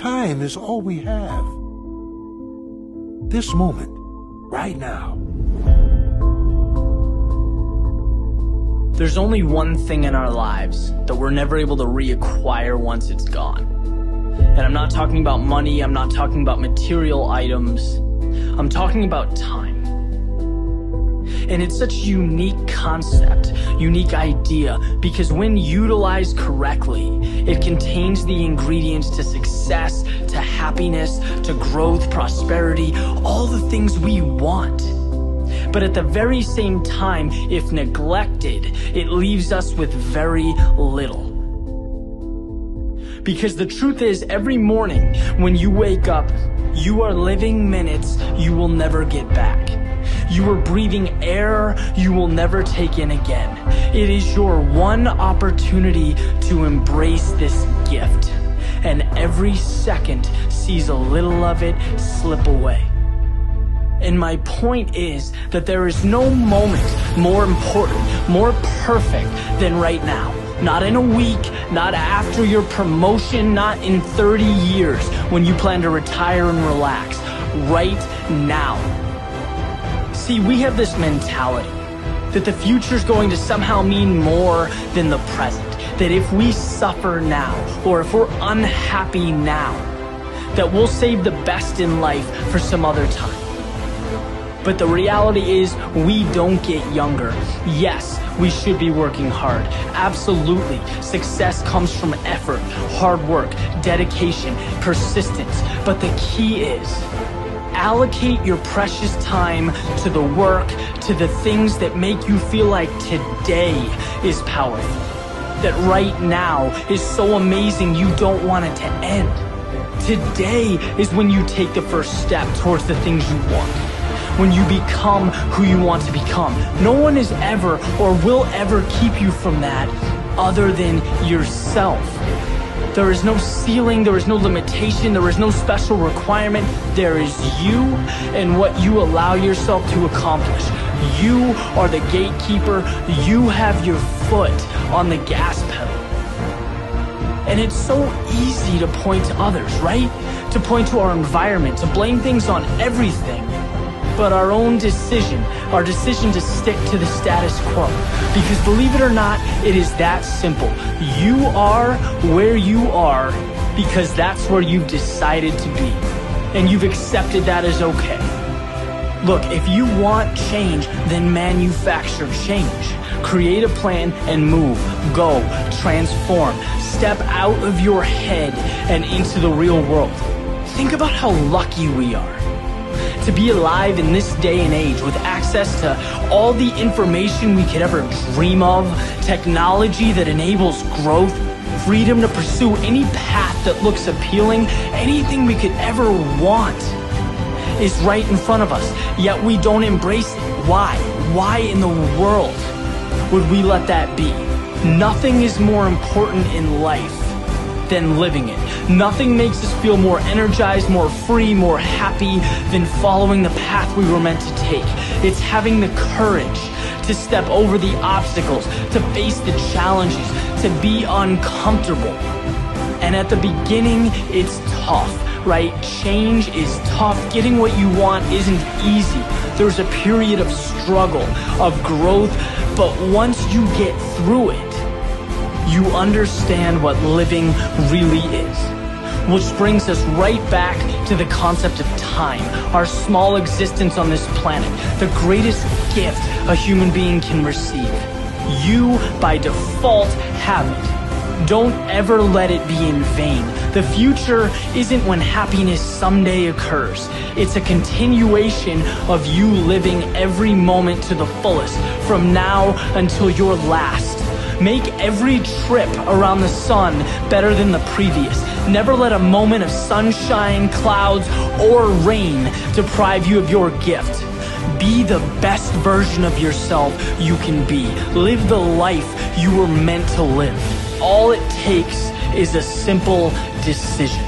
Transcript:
time is all we have. This moment, right now. There's only one thing in our lives that we're never able to reacquire once it's gone. And I'm not talking about money, I'm not talking about material items. I'm talking about time. And it's such a unique concept, unique idea, because when utilized correctly, it contains the ingredients to success, to happiness, to growth, prosperity, all the things we want. But at the very same time, if neglected, it leaves us with very little. Because the truth is, every morning when you wake up, you are living minutes you will never get back. You are breathing air you will never take in again. It is your one opportunity to embrace this gift. And every second sees a little of it slip away. And my point is that there is no moment more important, more perfect than right now. Not in a week, not after your promotion, not in 30 years when you plan to retire and relax. Right now. See, we have this mentality that the future is going to somehow mean more than the present. That if we suffer now, or if we're unhappy now, that we'll save the best in life for some other time. But the reality is, we don't get younger. Yes, we should be working hard. Absolutely. Success comes from effort, hard work, dedication, persistence. But the key is, allocate your precious time to the work, to the things that make you feel like today is powerful. That right now is so amazing you don't want it to end. Today is when you take the first step towards the things you want. When you become who you want to become. No one is ever or will ever keep you from that other than yourself. There is no ceiling, there is no limitation, there is no special requirement. There is you and what you allow yourself to accomplish. You are the gatekeeper. You have your foot on the gas pedal. And it's so easy to point to others, right? To point to our environment, to blame things on everything. But our own decision, our decision to stick to the status quo. Because believe it or not, it is that simple. You are where you are because that's where you've decided to be. And you've accepted that as okay. Look, if you want change, then manufacture change. Create a plan and move, go, transform, step out of your head and into the real world. Think about how lucky we are to be alive in this day and age with access to all the information we could ever dream of, technology that enables growth, freedom to pursue any path that looks appealing, anything we could ever want is right in front of us, yet we don't embrace it. Why? Why in the world would we let that be? Nothing is more important in life than living it. Nothing makes us feel more energized, more free, more happy than following the path we were meant to take. It's having the courage to step over the obstacles, to face the challenges, to be uncomfortable. And at the beginning, it's tough, right? Change is tough. Getting what you want isn't easy. There's a period of struggle, of growth, but once you get through it, you understand what living really is. Which brings us right back to the concept of time, our small existence on this planet, the greatest gift a human being can receive. You, by default, have it. Don't ever let it be in vain. The future isn't when happiness someday occurs. It's a continuation of you living every moment to the fullest, from now until your last. Make every trip around the sun better than the previous. Never let a moment of sunshine, clouds, or rain deprive you of your gift. Be the best version of yourself you can be. Live the life you were meant to live. All it takes is a simple decision.